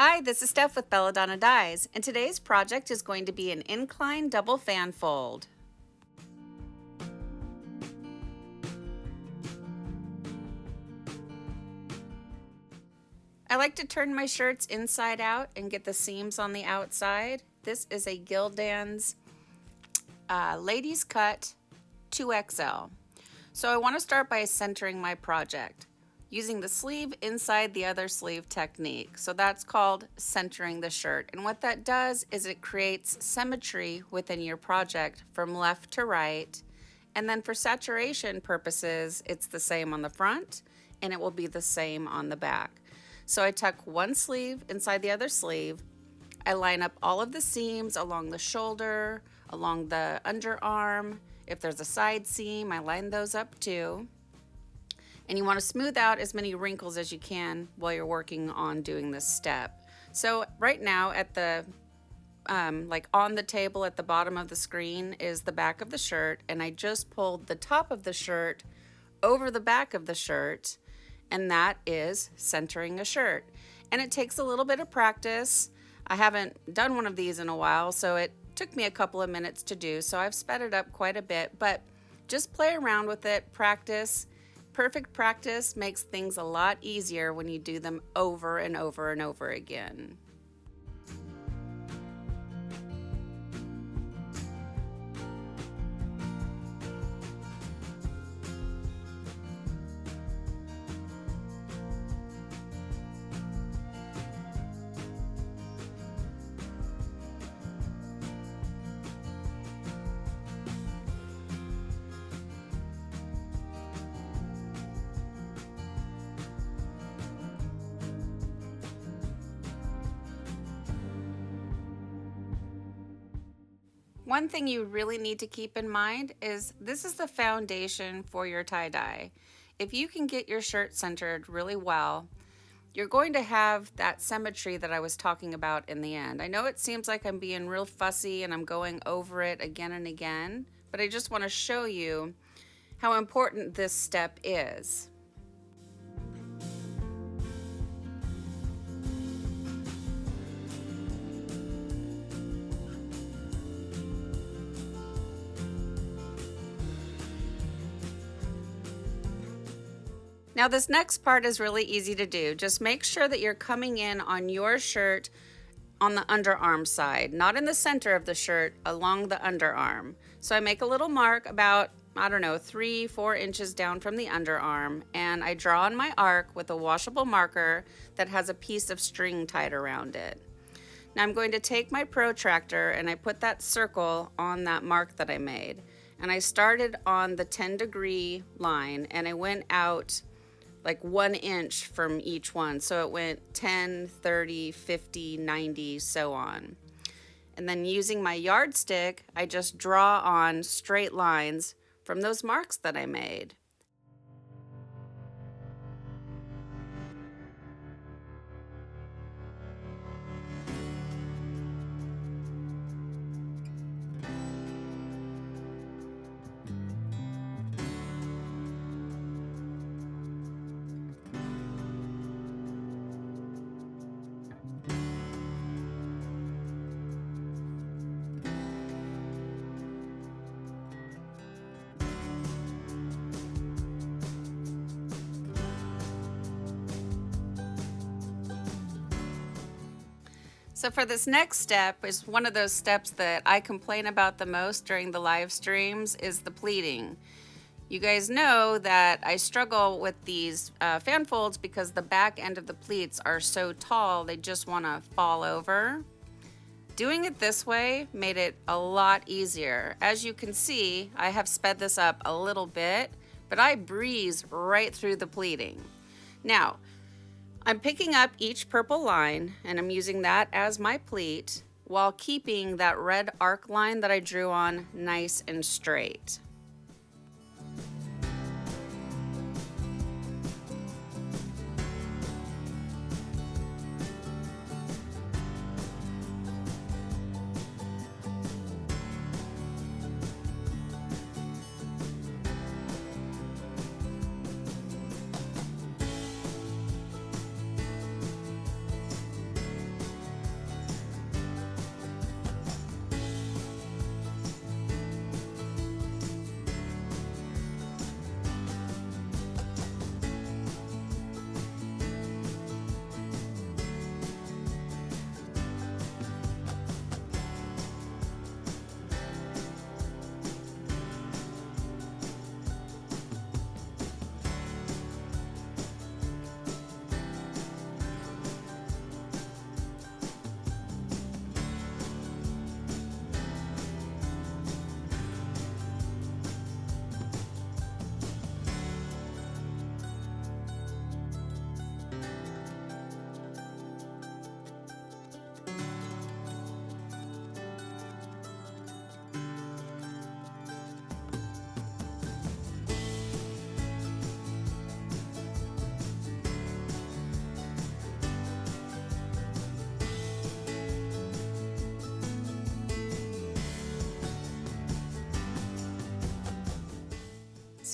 Hi, this is Steph with Belladonna Dyes, and today's project is going to be an incline double fan fold. I like to turn my shirts inside out and get the seams on the outside. This is a Gildan's Ladies Cut 2XL. So I want to start by centering my project using the sleeve inside the other sleeve technique. So that's called centering the shirt. And what that does is it creates symmetry within your project from left to right. And then for saturation purposes, it's the same on the front and it will be the same on the back. So I tuck one sleeve inside the other sleeve. I line up all of the seams along the shoulder, along the underarm. If there's a side seam, I line those up too. And you want to smooth out as many wrinkles as you can while you're working on doing this step. So right now at the like on the table at the bottom of the screen is the back of the shirt, and I just pulled the top of the shirt over the back of the shirt, and that is centering a shirt. And it takes a little bit of practice. I haven't done one of these in a while, so it took me a couple of minutes to do, so I've sped it up quite a bit, but just play around with it, practice. Perfect practice makes things a lot easier when you do them over and over and over again. One thing you really need to keep in mind is this is the foundation for your tie-dye. If you can get your shirt centered really well, you're going to have that symmetry that I was talking about in the end. I know it seems like I'm being real fussy and I'm going over it again and again, but I just want to show you how important this step is. Now this next part is really easy to do. Just make sure that you're coming in on your shirt on the underarm side, not in the center of the shirt, along the underarm. So I make a little mark about, I don't know, 3-4 inches down from the underarm, and I draw on my arc with a washable marker that has a piece of string tied around it. Now I'm going to take my protractor and I put that circle on that mark that I made. And I started on the 10-degree line and I went out like 1 inch from each one. So it went 10, 30, 50, 90, so on. And then using my yardstick, I just draw on straight lines from those marks that I made. So for this next step is one of those steps that I complain about the most during the live streams is the pleating. You guys know that I struggle with these fan folds because the back end of the pleats are so tall they just want to fall over. Doing it this way made it a lot easier. As you can see, I have sped this up a little bit, but I breeze right through the pleating. Now, I'm picking up each purple line and I'm using that as my pleat while keeping that red arc line that I drew on nice and straight.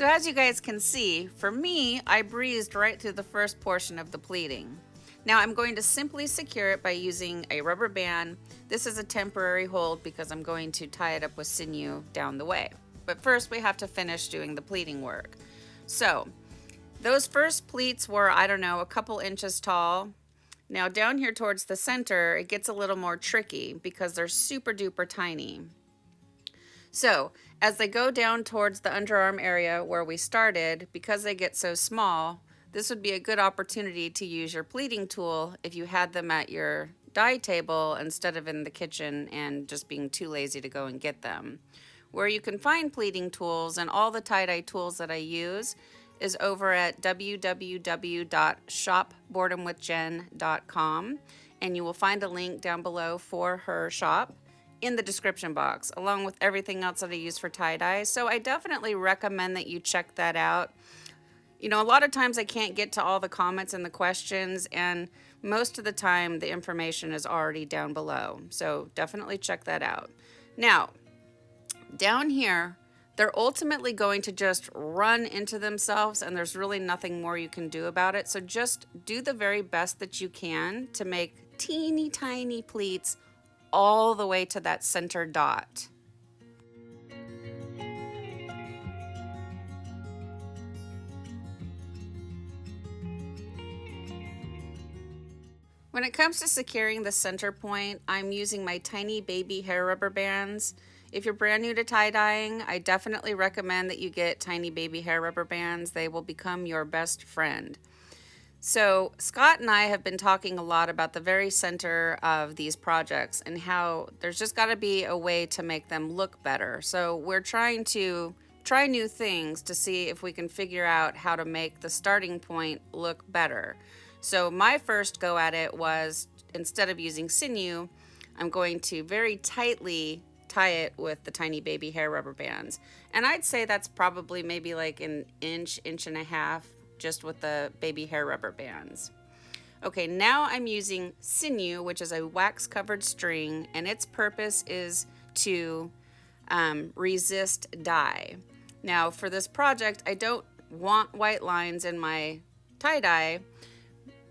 So as you guys can see, for me, I breezed right through the first portion of the pleating. Now I'm going to simply secure it by using a rubber band. This is a temporary hold because I'm going to tie it up with sinew down the way. But first we have to finish doing the pleating work. So those first pleats were, I don't know, a couple inches tall. Now down here towards the center, it gets a little more tricky because they're super duper tiny. So as they go down towards the underarm area where we started, because they get so small, this would be a good opportunity to use your pleating tool if you had them at your dye table instead of in the kitchen and just being too lazy to go and get them. Where you can find pleating tools and all the tie-dye tools that I use is over at www.shopboredomwithjen.com, and you will find a link down below for her shop in the description box, along with everything else that I use for tie-dye. So I definitely recommend that you check that out. You know, a lot of times I can't get to all the comments and the questions, and most of the time the information is already down below. So definitely check that out. Now, down here, they're ultimately going to just run into themselves, and there's really nothing more you can do about it. So just do the very best that you can to make teeny tiny pleats all the way to that center dot. When it comes to securing the center point, I'm using my tiny baby hair rubber bands. If you're brand new to tie-dyeing, I definitely recommend that you get tiny baby hair rubber bands. They will become your best friend. So Scott and I have been talking a lot about the very center of these projects and how there's just got to be a way to make them look better. So we're trying to try new things to see if we can figure out how to make the starting point look better. So my first go at it was, instead of using sinew, I'm going to very tightly tie it with the tiny baby hair rubber bands. And I'd say that's probably maybe like an inch and a half just with the baby hair rubber bands. Okay, now I'm using sinew, which is a wax covered string, and its purpose is to resist dye. Now for this project, I don't want white lines in my tie-dye,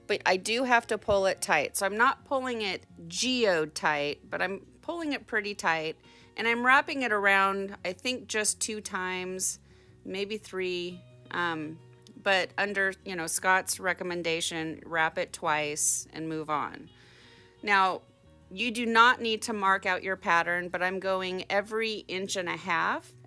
but I do have to pull it tight. So I'm not pulling it geode tight, but I'm pulling it pretty tight, and I'm wrapping it around, I think just 2 times, maybe 3, but under, you know, Scott's recommendation, wrap it twice and move on. Now, you do not need to mark out your pattern, but I'm going every 1.5 inches.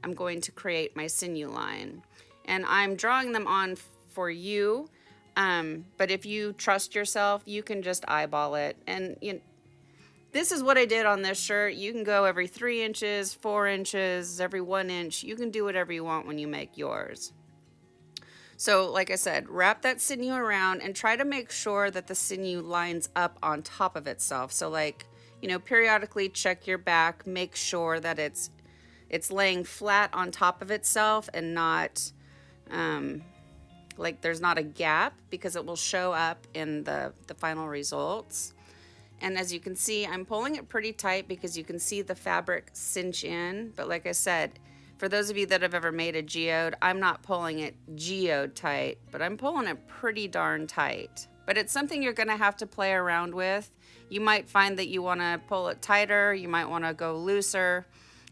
I'm going to create my sinew line, and I'm drawing them on for you. But if you trust yourself, you can just eyeball it. And this is what I did on this shirt. You can go every 3 inches, 4 inches, every 1 inch. You can do whatever you want when you make yours. So like I said, wrap that sinew around and try to make sure that the sinew lines up on top of itself. So like, you know, periodically check your back, make sure that it's laying flat on top of itself and not, like there's not a gap, because it will show up in the final results. And as you can see, I'm pulling it pretty tight because you can see the fabric cinch in. But like I said, for those of you that have ever made a geode, I'm not pulling it geode tight, but I'm pulling it pretty darn tight. But it's something you're gonna have to play around with. You might find that you wanna pull it tighter, you might wanna go looser.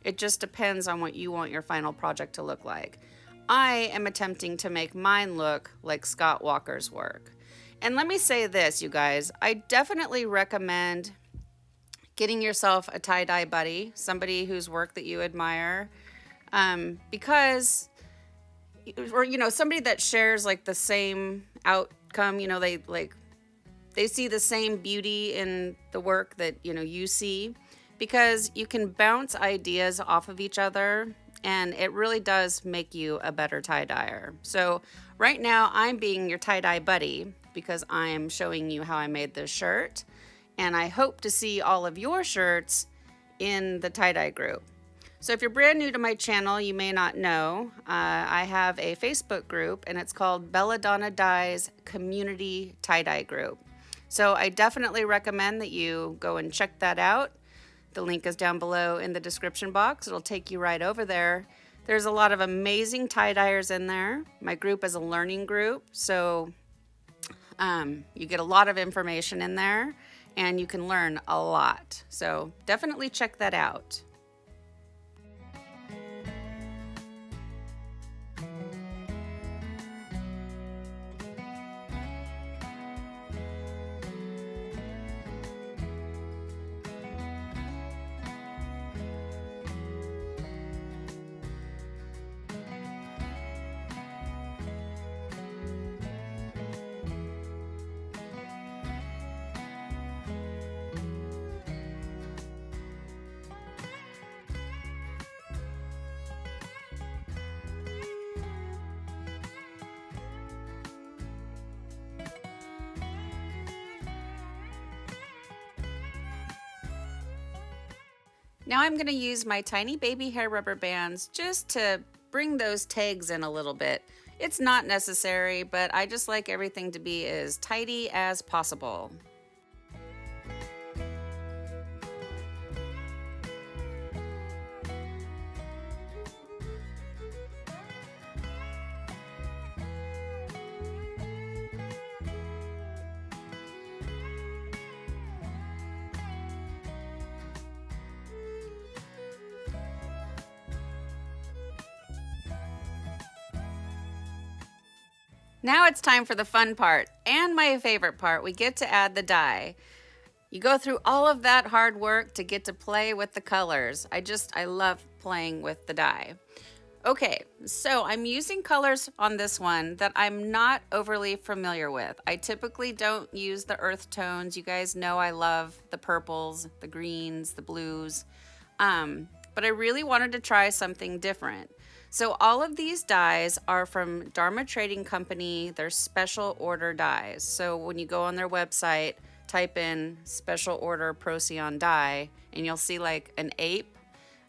It just depends on what you want your final project to look like. I am attempting to make mine look like Scott Walker's work. And let me say this, you guys, I definitely recommend getting yourself a tie-dye buddy, somebody whose work that you admire, because, or, you know, somebody that shares like the same outcome, you know, they see the same beauty in the work that, you know, you see, because you can bounce ideas off of each other, and it really does make you a better tie-dyer. So right now I'm being your tie-dye buddy because I am showing you how I made this shirt, and I hope to see all of your shirts in the tie-dye group. So if you're brand new to my channel, you may not know, I have a Facebook group, and it's called Belladonna Dyes Community Tie-Dye Group. So I definitely recommend that you go and check that out. The link is down below in the description box. It'll take you right over there. There's a lot of amazing tie-dyers in there. My group is a learning group, so you get a lot of information in there and you can learn a lot. So definitely check that out. Now I'm going to use my tiny baby hair rubber bands just to bring those tags in a little bit. It's not necessary, but I just like everything to be as tidy as possible. Now it's time for the fun part and my favorite part. We get to add the dye. You go through all of that hard work to get to play with the colors. I love playing with the dye. Okay, so I'm using colors on this one that I'm not overly familiar with. I typically don't use the earth tones. You guys know I love the purples, the greens, the blues, but I really wanted to try something different. So all of these dyes are from Dharma Trading Company. They're special order dyes. So when you go on their website, type in special order procion dye, and you'll see like an ape,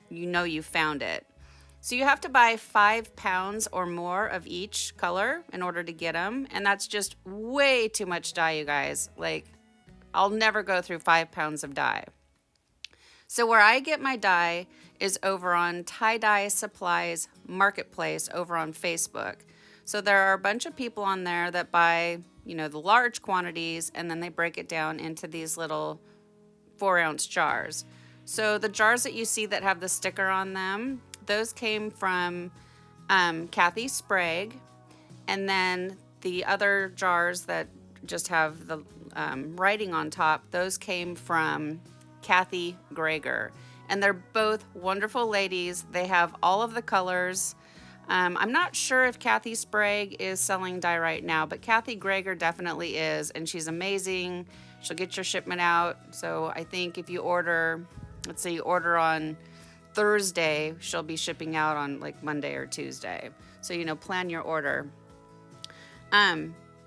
you know you found it. So you have to buy 5 pounds or more of each color in order to get them. And that's just way too much dye, you guys. Like, I'll never go through 5 pounds of dye. So where I get my dye is over on Tie-Dye Supplies Marketplace over on Facebook. So there are a bunch of people on there that buy, you know, the large quantities, and then they break it down into these little 4-ounce jars. So the jars that you see that have the sticker on them, those came from Kathy Sprague. And then the other jars that just have the writing on top, those came from Kathy Greger. And they're both wonderful ladies. They have all of the colors. I'm not sure if Kathy Sprague is selling dye right now, but Kathy Greger definitely is, and she's amazing. She'll get your shipment out. So I think if you order, let's say you order on Thursday, she'll be shipping out on like Monday or Tuesday. So, you know, plan your order.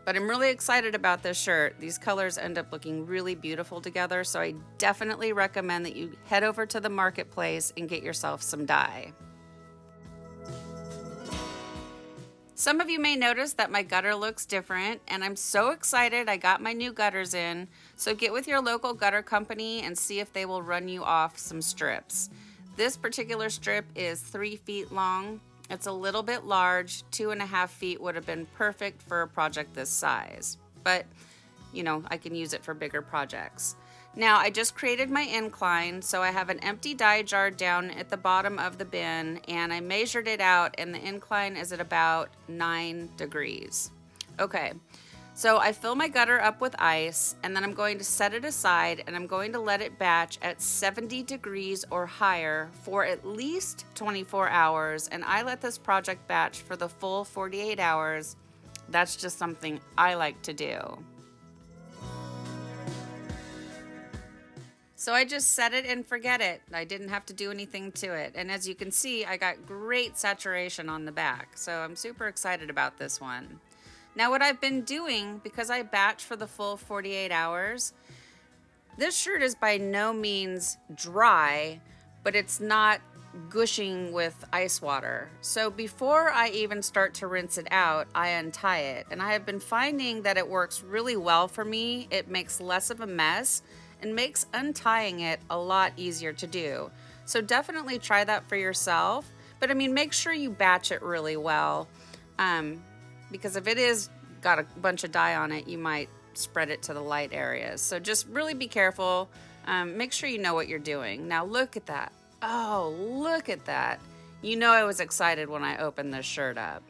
But I'm really excited about this shirt. These colors end up looking really beautiful together, so I definitely recommend that you head over to the marketplace and get yourself some dye. Some of you may notice that my gutter looks different, and I'm so excited I got my new gutters in. So get with your local gutter company and see if they will run you off some strips. This particular strip is 3 feet long. It's a little bit large. 2.5 feet would have been perfect for a project this size, but you know, I can use it for bigger projects. Now I just created my incline, so I have an empty dye jar down at the bottom of the bin, and I measured it out, and the incline is at about 9 degrees. Okay, so I fill my gutter up with ice, and then I'm going to set it aside, and I'm going to let it batch at 70 degrees or higher for at least 24 hours, and I let this project batch for the full 48 hours. That's just something I like to do. So I just set it and forget it. I didn't have to do anything to it. And as you can see, I got great saturation on the back. So I'm super excited about this one. Now what I've been doing, because I batch for the full 48 hours, this shirt is by no means dry, but it's not gushing with ice water. So before I even start to rinse it out, I untie it. And I have been finding that it works really well for me. It makes less of a mess and makes untying it a lot easier to do. So definitely try that for yourself. But I mean, make sure you batch it really well, because if it is got a bunch of dye on it, you might spread it to the light areas. So just really be careful. Make sure you know what you're doing. Now look at that. Oh, look at that. You know I was excited when I opened this shirt up.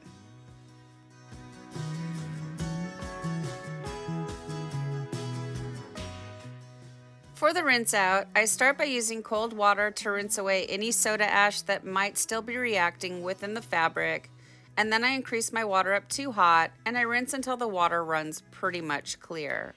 For the rinse out, I start by using cold water to rinse away any soda ash that might still be reacting within the fabric, and then I increase my water up to hot and I rinse until the water runs pretty much clear.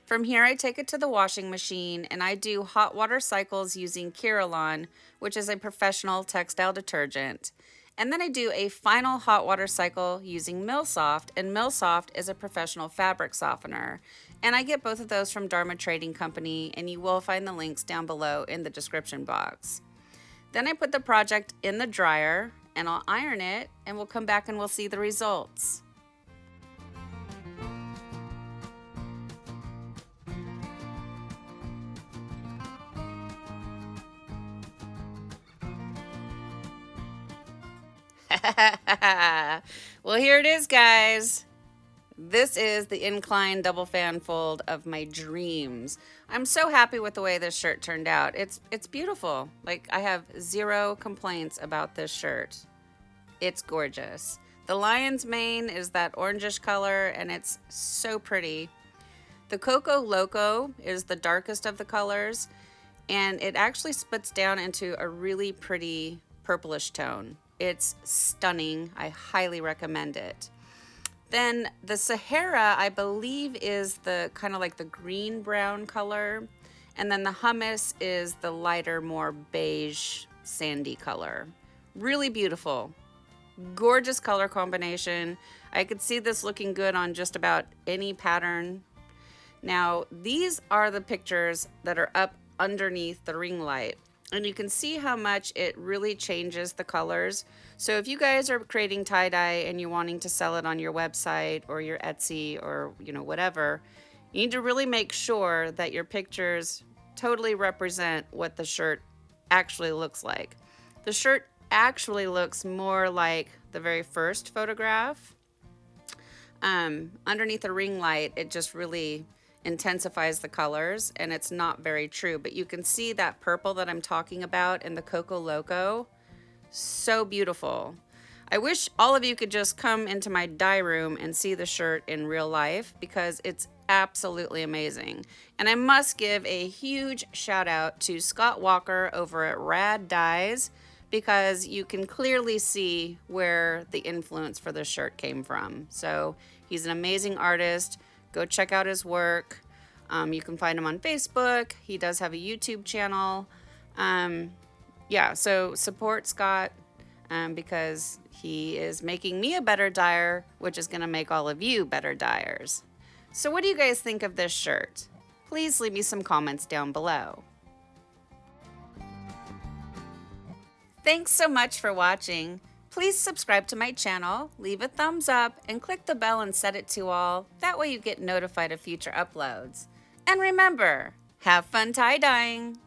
From here I take it to the washing machine and I do hot water cycles using Kirillon, which is a professional textile detergent. And then I do a final hot water cycle using Millsoft, and Millsoft is a professional fabric softener. And I get both of those from Dharma Trading Company, and you will find the links down below in the description box. Then I put the project in the dryer, and I'll iron it, and we'll come back and we'll see the results. Well, here it is, guys. This is the Incline double fan fold of my dreams. I'm so happy with the way this shirt turned out. It's beautiful. Like, I have zero complaints about this shirt. It's gorgeous. The lion's mane is that orangish color, and it's so pretty. The Cocoa Loco is the darkest of the colors, and it actually splits down into a really pretty purplish tone. It's stunning. I highly recommend it. Then the Sahara, I believe, is the kind of like the green brown color. And then the Humus is the lighter, more beige, sandy color. Really beautiful. Gorgeous color combination. I could see this looking good on just about any pattern. Now, these are the pictures that are up underneath the ring light. And you can see how much it really changes the colors. So if you guys are creating tie-dye and you're wanting to sell it on your website or your Etsy or, whatever, you need to really make sure that your pictures totally represent what the shirt actually looks like. The shirt actually looks more like the very first photograph. Underneath the ring light, it just really intensifies the colors, and it's not very true, but you can see that purple that I'm talking about in the Cocoa Loco. So beautiful. I wish all of you could just come into my dye room and see the shirt in real life, because it's absolutely amazing. And I must give a huge shout out to Scott Walker over at Rad Dyes, because you can clearly see where the influence for this shirt came from. So he's an amazing artist. Go check out his work. You can find him on Facebook. He does have a YouTube channel. So support Scott because he is making me a better dyer, which is going to make all of you better dyers. So what do you guys think of this shirt? Please leave me some comments down below. Thanks so much for watching. Please subscribe to my channel, leave a thumbs up, and click the bell and set it to all. That way you get notified of future uploads. And remember, have fun tie-dyeing!